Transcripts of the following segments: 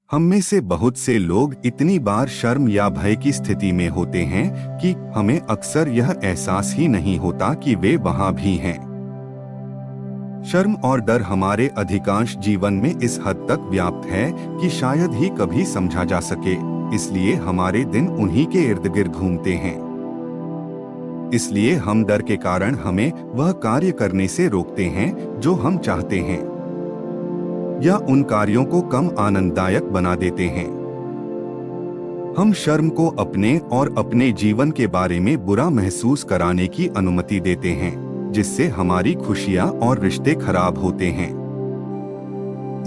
हम में से बहुत से लोग इतनी बार शर्म या भय की स्थिति में होते हैं कि हमें अक्सर यह एहसास ही नहीं होता कि वे वहां भी हैं। शर्म और डर हमारे अधिकांश जीवन में इस हद तक व्याप्त है कि शायद ही कभी समझा जा सके, इसलिए हमारे दिन उन्हीं के इर्द गिर्द घूमते हैं। इसलिए हम डर के कारण हमें वह कार्य करने से रोकते हैं जो हम चाहते हैं, या उन कार्यों को कम आनंददायक बना देते हैं। हम शर्म को अपने और अपने जीवन के बारे में बुरा महसूस कराने की अनुमति देते हैं, जिससे हमारी खुशियां और रिश्ते खराब होते हैं।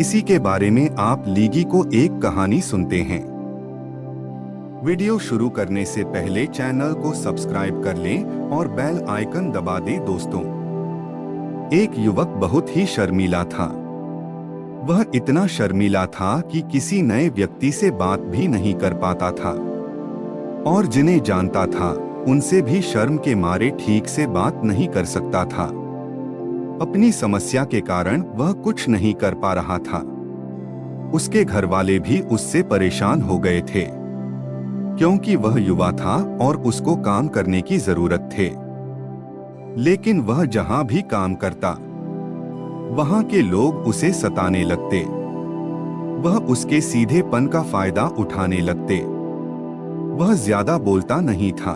इसी के बारे में आप लीगी को एक कहानी सुनते हैं। वीडियो शुरू करने से पहले चैनल को सब्सक्राइब कर लें और बेल आइकन दबा दें। दोस्तों, एक युवक बहुत ही शर्मीला था। वह इतना शर्मीला था कि किसी नए व्यक्ति से बात भी नहीं कर पाता था, और जिन्हें जानता था उनसे भी शर्म के मारे ठीक से बात नहीं कर सकता था। अपनी समस्या के कारण वह कुछ नहीं कर पा रहा था। उसके घरवाले भी उससे परेशान हो गए थे, क्योंकि वह युवा था और उसको काम करने की जरूरत थे। लेकिन वह जहां भी काम करता, वहां के लोग उसे सताने लगते। वह उसके सीधेपन का फायदा उठाने लगते। वह ज्यादा बोलता नहीं था,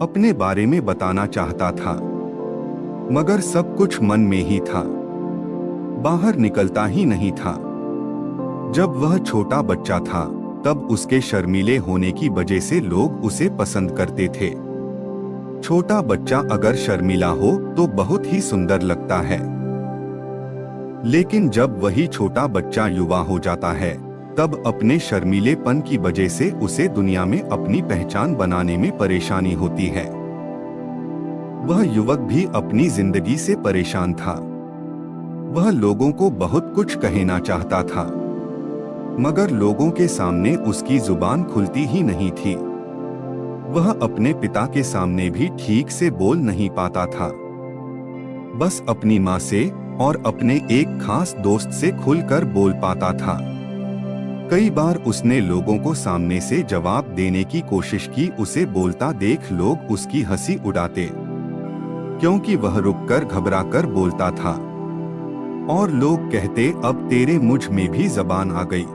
अपने बारे में बताना चाहता था, मगर सब कुछ मन में ही था, बाहर निकलता ही नहीं था। जब वह छोटा बच्चा था, तब उसके शर्मीले होने की वजह से लोग उसे पसंद करते थे। छोटा बच्चा अगर शर्मीला हो तो बहुत ही सुंदर लगता है, लेकिन जब वही छोटा बच्चा युवा हो जाता है, तब अपने शर्मीलेपन की वजह से उसे दुनिया में अपनी पहचान बनाने में परेशानी होती है। वह युवक भी अपनी जिंदगी से परेशान था। वह लोगों को बहुत कुछ कहना चाहता था, मगर लोगों के सामने उसकी जुबान खुलती ही नहीं थी। वह अपने पिता के सामने भी ठीक से बोल नहीं पाता था। बस अपनी माँ से और अपने एक खास दोस्त से खुलकर बोल पाता था। कई बार उसने लोगों को सामने से जवाब देने की कोशिश की। उसे बोलता देख लोग उसकी हंसी उड़ाते, क्योंकि वह रुककर घबराकर बोलता था, और लोग कहते, अब तेरे मुझ में भी जबान आ गई।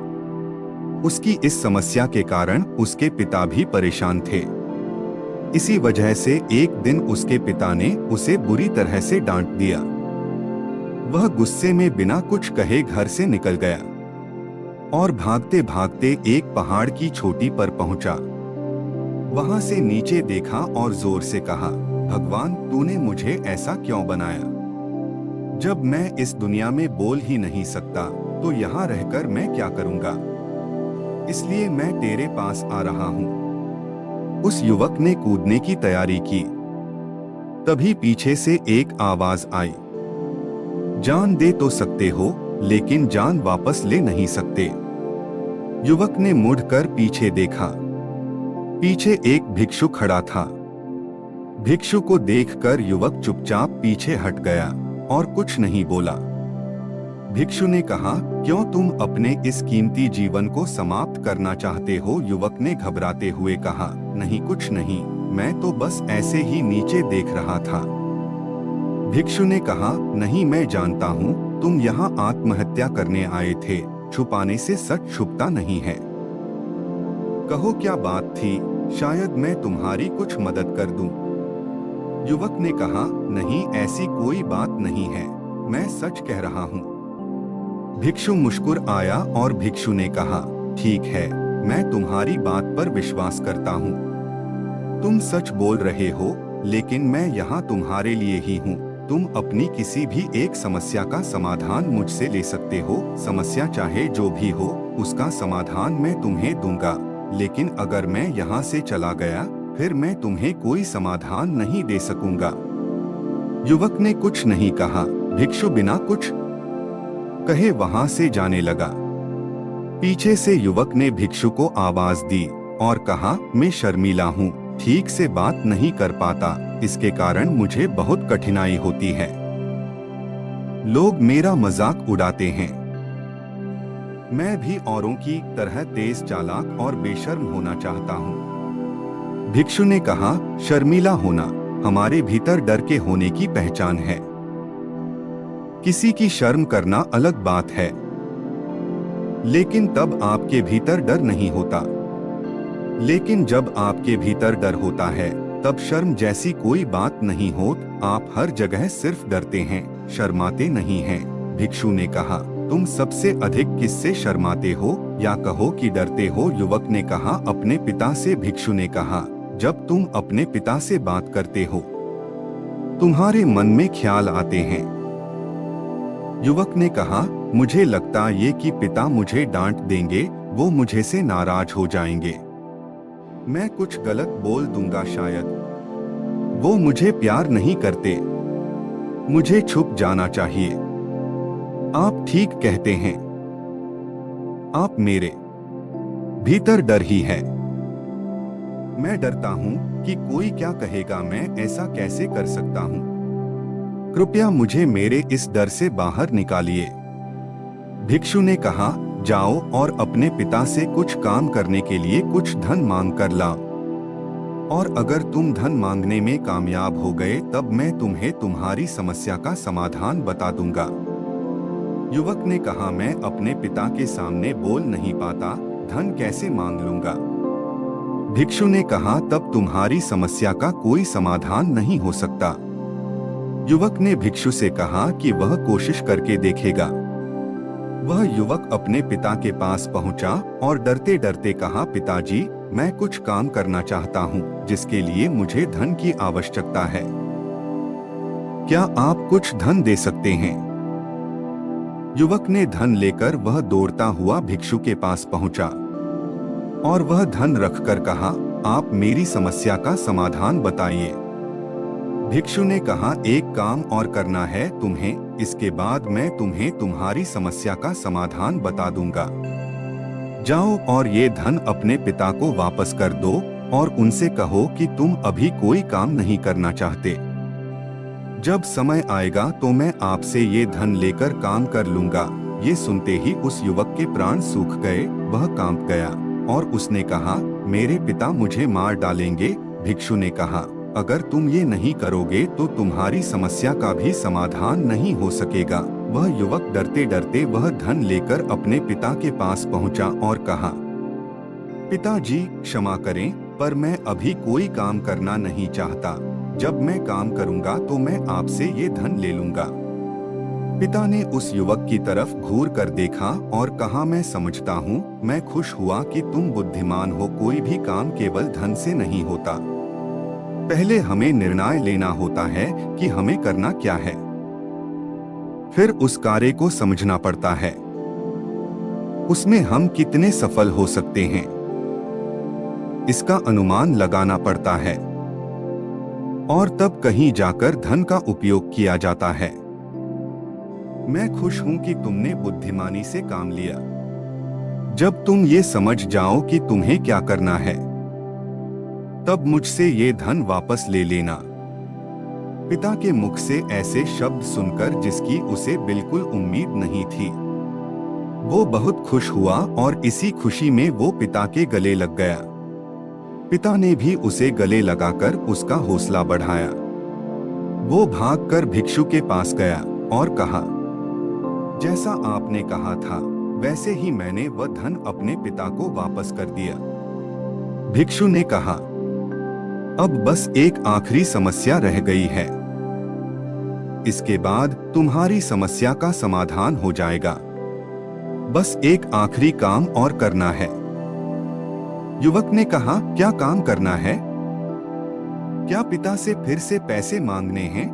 उसकी इस समस्या के कारण उसके पिता भी परेशान थे। इसी वजह से एक दिन उसके पिता ने उसे बुरी तरह से डांट दिया। वह गुस्से में बिना कुछ कहे घर से निकल गया और भागते भागते एक पहाड़ की चोटी पर पहुंचा। वहां से नीचे देखा और जोर से कहा, भगवान, तूने मुझे ऐसा क्यों बनाया? जब मैं इस दुनिया में बोल ही नहीं सकता, तो यहाँ रहकर मैं क्या करूँगा? इसलिए मैं तेरे पास आ रहा हूँ। उस युवक ने कूदने की तैयारी की। तभी पीछे से एक आवाज आई, जान दे तो सकते हो, लेकिन जान वापस ले नहीं सकते। युवक ने मुड़कर पीछे देखा। पीछे एक भिक्षु खड़ा था। भिक्षु को देखकर युवक चुपचाप पीछे हट गया और कुछ नहीं बोला। भिक्षु ने कहा, क्यों तुम अपने इस कीमती जीवन को समाप्त करना चाहते हो? युवक ने घबराते हुए कहा, नहीं, कुछ नहीं, मैं तो बस ऐसे ही नीचे देख रहा था। भिक्षु ने कहा, नहीं, मैं जानता हूँ तुम यहाँ आत्महत्या करने आए थे। छुपाने से सच छुपता नहीं है। कहो क्या बात थी? शायद मैं तुम्हारी कुछ मदद कर दूं। युवक ने कहा, नहीं, ऐसी कोई बात नहीं है, मैं सच कह रहा हूँ। भिक्षु मुस्कुर आया और भिक्षु ने कहा, ठीक है, मैं तुम्हारी बात पर विश्वास करता हूँ। तुम सच बोल रहे हो, लेकिन मैं यहाँ तुम्हारे लिए ही हूँ। तुम अपनी किसी भी एक समस्या का समाधान मुझसे ले सकते हो। समस्या चाहे जो भी हो, उसका समाधान मैं तुम्हें दूंगा। लेकिन अगर मैं यहाँ से चला गया, फिर मैं तुम्हें कोई समाधान नहीं दे सकूंगा। युवक ने कुछ नहीं कहा। भिक्षु बिना कुछ कहे वहां से जाने लगा। पीछे से युवक ने भिक्षु को आवाज दी और कहा, मैं शर्मीला हूँ, ठीक से बात नहीं कर पाता, इसके कारण मुझे बहुत कठिनाई होती है। लोग मेरा मजाक उड़ाते हैं। मैं भी औरों की तरह तेज चालाक और बेशर्म होना चाहता हूँ। भिक्षु ने कहा, शर्मीला होना हमारे भीतर डर के होने की पहचान है। किसी की शर्म करना अलग बात है, लेकिन तब आपके भीतर डर नहीं होता। लेकिन जब आपके भीतर डर होता है, तब शर्म जैसी कोई बात नहीं होत। आप हर जगह सिर्फ डरते हैं, शर्माते नहीं हैं। भिक्षु ने कहा, तुम सबसे अधिक किससे शर्माते हो या कहो कि डरते हो? युवक ने कहा, अपने पिता से। भिक्षु ने कहा, जब तुम अपने पिता से बात करते हो, तुम्हारे मन में ख्याल आते हैं। युवक ने कहा, मुझे लगता ये कि पिता मुझे डांट देंगे, वो मुझे से नाराज हो जाएंगे। मैं कुछ गलत बोल दूंगा शायद। वो मुझे प्यार नहीं करते। मुझे छुप जाना चाहिए। आप ठीक कहते हैं। आप मेरे भीतर डर ही है। मैं डरता हूँ कि कोई क्या कहेगा, मैं ऐसा कैसे कर सकता हूँ। कृपया मुझे मेरे इस डर से बाहर निकालिए। भिक्षु ने कहा, जाओ और अपने पिता से कुछ काम करने के लिए कुछ धन मांग कर लाओ, और अगर तुम धन मांगने में कामयाब हो गए तब मैं तुम्हें तुम्हारी समस्या का समाधान बता दूंगा। युवक ने कहा, मैं अपने पिता के सामने बोल नहीं पाता, धन कैसे मांग लूंगा। भिक्षु ने कहा, तब तुम्हारी समस्या का कोई समाधान नहीं हो सकता। युवक ने भिक्षु से कहा कि वह कोशिश करके देखेगा। वह युवक अपने पिता के पास पहुंचा और डरते डरते कहा, पिताजी, मैं कुछ काम करना चाहता हूं जिसके लिए मुझे धन की आवश्यकता है। क्या आप कुछ धन दे सकते हैं? युवक ने धन लेकर वह दौड़ता हुआ भिक्षु के पास पहुंचा और वह धन रखकर कहा, आप मेरी समस्या का समाधान बताइए। भिक्षु ने कहा, एक काम और करना है तुम्हें, इसके बाद मैं तुम्हें तुम्हारी समस्या का समाधान बता दूंगा। जाओ और ये धन अपने पिता को वापस कर दो और उनसे कहो कि तुम अभी कोई काम नहीं करना चाहते। जब समय आएगा तो मैं आपसे ये धन लेकर काम कर लूंगा। ये सुनते ही उस युवक के प्राण सूख गए, वह कांप गया और उसने कहा, मेरे पिता मुझे मार डालेंगे। भिक्षु ने कहा, अगर तुम ये नहीं करोगे तो तुम्हारी समस्या का भी समाधान नहीं हो सकेगा। वह युवक डरते डरते वह धन लेकर अपने पिता के पास पहुंचा और कहा, पिताजी, क्षमा करें, पर मैं अभी कोई काम करना नहीं चाहता। जब मैं काम करूंगा तो मैं आपसे ये धन ले लूंगा। पिता ने उस युवक की तरफ घूर कर देखा और कहा, मैं समझता हूँ, मैं खुश हुआ कि तुम बुद्धिमान हो। कोई भी काम केवल धन से नहीं होता। पहले हमें निर्णय लेना होता है कि हमें करना क्या है, फिर उस कार्य को समझना पड़ता है, उसमें हम कितने सफल हो सकते हैं, इसका अनुमान लगाना पड़ता है, और तब कहीं जाकर धन का उपयोग किया जाता है। मैं खुश हूं कि तुमने बुद्धिमानी से काम लिया। जब तुम ये समझ जाओ कि तुम्हें क्या करना है, तब मुझसे ये धन वापस ले लेना। पिता के मुख से ऐसे शब्द सुनकर जिसकी उसे बिल्कुल उम्मीद नहीं थी, वो बहुत खुश हुआ और इसी खुशी में वो पिता के गले लग गया। पिता ने भी उसे गले लगाकर उसका हौसला बढ़ाया। वो भागकर भिक्षु के पास गया और कहा, जैसा आपने कहा था वैसे ही मैंने वह धन अपने पिता को वापस कर दिया। भिक्षु ने कहा, अब बस एक आखिरी समस्या रह गई है, इसके बाद तुम्हारी समस्या का समाधान हो जाएगा। बस एक आखिरी काम और करना है। युवक ने कहा, क्या काम करना है? क्या पिता से फिर से पैसे मांगने हैं?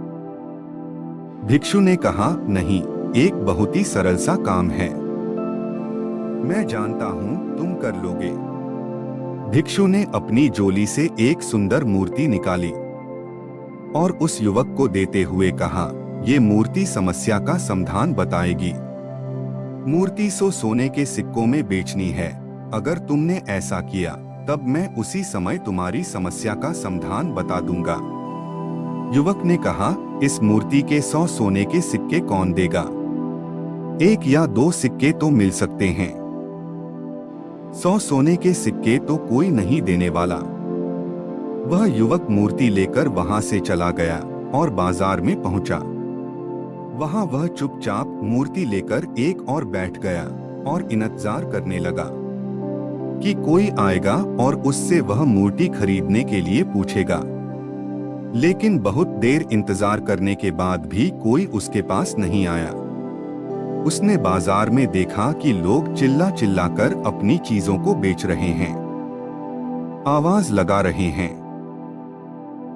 भिक्षु ने कहा, नहीं, एक बहुत ही सरल सा काम है। मैं जानता हूं तुम कर लोगे। भिक्षु ने अपनी झोली से एक सुंदर मूर्ति निकाली और उस युवक को देते हुए कहा, ये मूर्ति समस्या का समाधान बताएगी। मूर्ति सोने के सिक्कों में बेचनी है। अगर तुमने ऐसा किया तब मैं उसी समय तुम्हारी समस्या का समाधान बता दूंगा। युवक ने कहा, इस मूर्ति के 100 सोने के सिक्के कौन देगा? 1 या 2 सिक्के तो मिल सकते हैं। 100 सोने के सिक्के तो कोई नहीं देने वाला। वह युवक मूर्ति लेकर वहां से चला गया और बाजार में पहुंचा। वहां वह चुपचाप मूर्ति लेकर एक और बैठ गया और इंतजार करने लगा कि कोई आएगा और उससे वह मूर्ति खरीदने के लिए पूछेगा। लेकिन बहुत देर इंतजार करने के बाद भी कोई उसके पास नहीं आया। उसने बाजार में देखा कि लोग चिल्ला चिल्ला कर अपनी चीजों को बेच रहे हैं, आवाज लगा रहे हैं।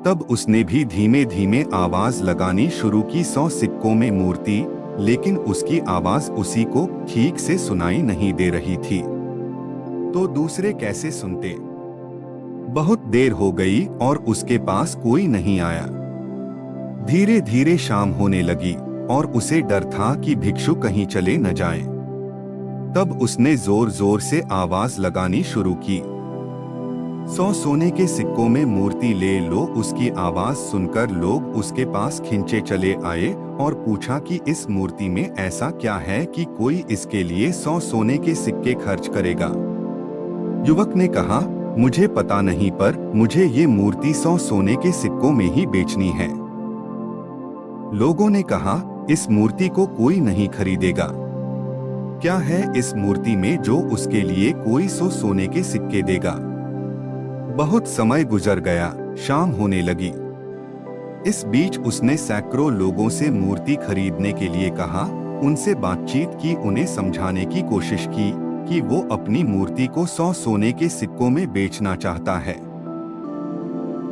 तब उसने भी धीमे धीमे आवाज लगानी शुरू की 100 सिक्कों में मूर्ति, लेकिन उसकी आवाज उसी को ठीक से सुनाई नहीं दे रही थी। तो दूसरे कैसे सुनते? बहुत देर हो गई और उसके पास कोई नहीं आया। धीरे धीरे शाम होने लगी और उसे डर था कि भिक्षु कहीं चले न जाएं। तब उसने जोर जोर से आवाज लगानी शुरू की, 100 सोने के सिक्कों में मूर्ति ले लो। उसकी आवाज सुनकर लोग उसके पास खिंचे चले आए और पूछा कि इस मूर्ति में ऐसा क्या है कि कोई इसके लिए 100 सोने के सिक्के खर्च करेगा। युवक ने कहा, मुझे पता नहीं, पर मुझे ये मूर्ति 100 सोने के सिक्कों में ही बेचनी है। लोगों ने कहा, इस मूर्ति को कोई नहीं खरीदेगा। क्या है इस मूर्ति में जो उसके लिए कोई 100 सोने के सिक्के देगा? बहुत समय गुजर गया, शाम होने लगी। इस बीच उसने सैकड़ों लोगों से मूर्ति खरीदने के लिए कहा, उनसे बातचीत की, उन्हें समझाने की कोशिश की कि वो अपनी मूर्ति को 100 सोने के सिक्कों में बेचना चाहता है,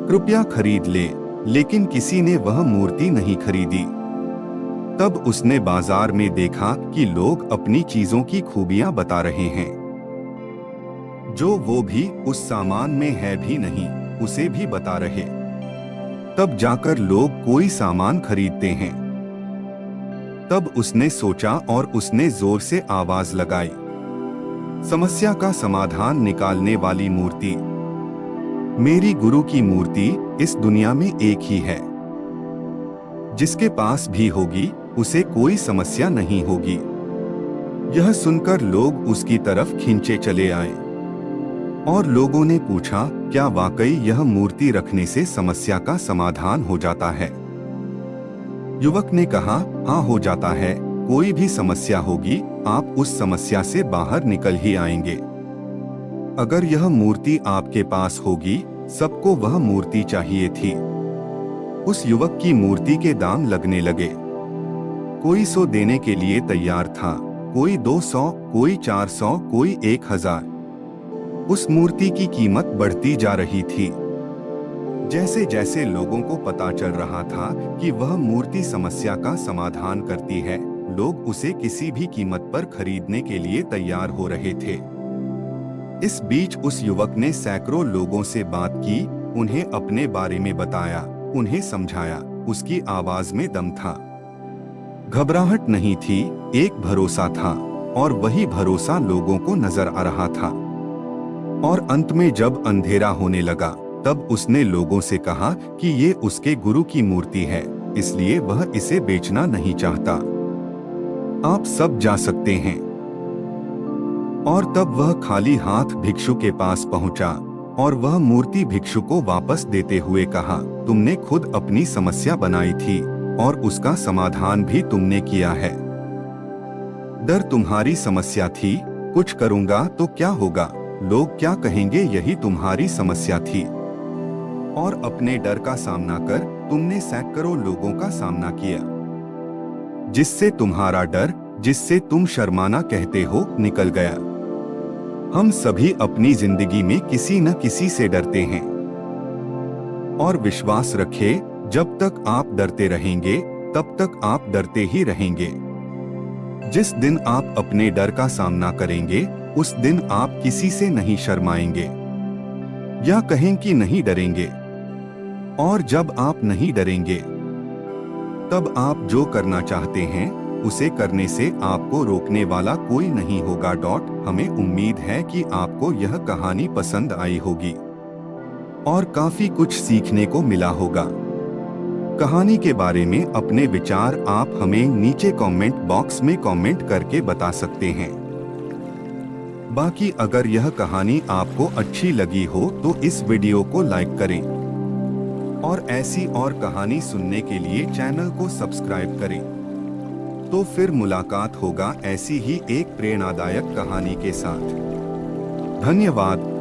कृपया खरीद ले। लेकिन किसी ने वह मूर्ति नहीं खरीदी। तब उसने बाजार में देखा कि लोग अपनी चीजों की खूबियां बता रहे हैं, जो वो भी उस सामान में है भी नहीं, उसे भी बता रहे। तब जाकर लोग कोई सामान खरीदते हैं। तब उसने सोचा और उसने जोर से आवाज लगाई, समस्या का समाधान निकालने वाली मूर्ति। मेरी गुरु की मूर्ति इस दुनिया में एक ही है, जिसके पास भी होगी उसे कोई समस्या नहीं होगी। यह सुनकर लोग उसकी तरफ खिंचे चले आए और लोगों ने पूछा, क्या वाकई यह मूर्ति रखने से समस्या का समाधान हो जाता है? युवक ने कहा, हाँ हो जाता है। कोई भी समस्या होगी, आप उस समस्या से बाहर निकल ही आएंगे। अगर यह मूर्ति आपके पास होगी, सबको वह मूर्ति चाहिए थी। उस युवक की मूर्ति के दाम लगने लगे। कोई 100 देने के लिए तैयार था, कोई 200, कोई 400, कोई 1000। उस मूर्ति की कीमत बढ़ती जा रही थी। जैसे जैसे लोगों को पता चल रहा था कि वह मूर्ति समस्या का समाधान करती है, लोग उसे किसी भी कीमत पर खरीदने के लिए तैयार हो रहे थे। इस बीच उस युवक ने सैकड़ों लोगों से बात की, उन्हें अपने बारे में बताया, उन्हें समझाया। उसकी आवाज में दम था, घबराहट नहीं थी, एक भरोसा था, और वही भरोसा लोगों को नजर आ रहा था। और अंत में जब अंधेरा होने लगा, तब उसने लोगों से कहा कि ये उसके गुरु की मूर्ति है, इसलिए वह इसे बेचना नहीं चाहता। आप सब जा सकते हैं। और तब वह खाली हाथ भिक्षु के पास पहुंचा और वह मूर्ति भिक्षु को वापस देते हुए कहा, तुमने खुद अपनी समस्या बनाई थी और उसका समाधान भी तुमने किया है। डर तुम्हारी समस्या थी, कुछ करूंगा तो क्या होगा, लोग क्या कहेंगे, यही तुम्हारी समस्या थी। और अपने डर का सामना कर तुमने सैकड़ों लोगों का सामना किया, जिससे तुम्हारा डर, जिससे तुम शर्माना कहते हो, निकल गया। हम सभी अपनी जिंदगी में किसी न किसी से डरते हैं। और विश्वास रखें, जब तक आप डरते रहेंगे तब तक आप डरते ही रहेंगे। जिस दिन आप अपने डर का सामना करेंगे, उस दिन आप किसी से नहीं शर्माएंगे या कहें कि नहीं डरेंगे। और जब आप नहीं डरेंगे, तब आप जो करना चाहते हैं उसे करने से आपको रोकने वाला कोई नहीं होगा। हमें उम्मीद है कि आपको यह कहानी पसंद आई होगी और काफी कुछ सीखने को मिला होगा। कहानी के बारे में अपने विचार आप हमें नीचे कमेंट बॉक्स में कमेंट करके बता सकते हैं। बाकी अगर यह कहानी आपको अच्छी लगी हो तो इस वीडियो को लाइक करें और ऐसी और कहानी सुनने के लिए चैनल को सब्सक्राइब करें। तो फिर मुलाकात होगा ऐसी ही एक प्रेरणादायक कहानी के साथ। धन्यवाद।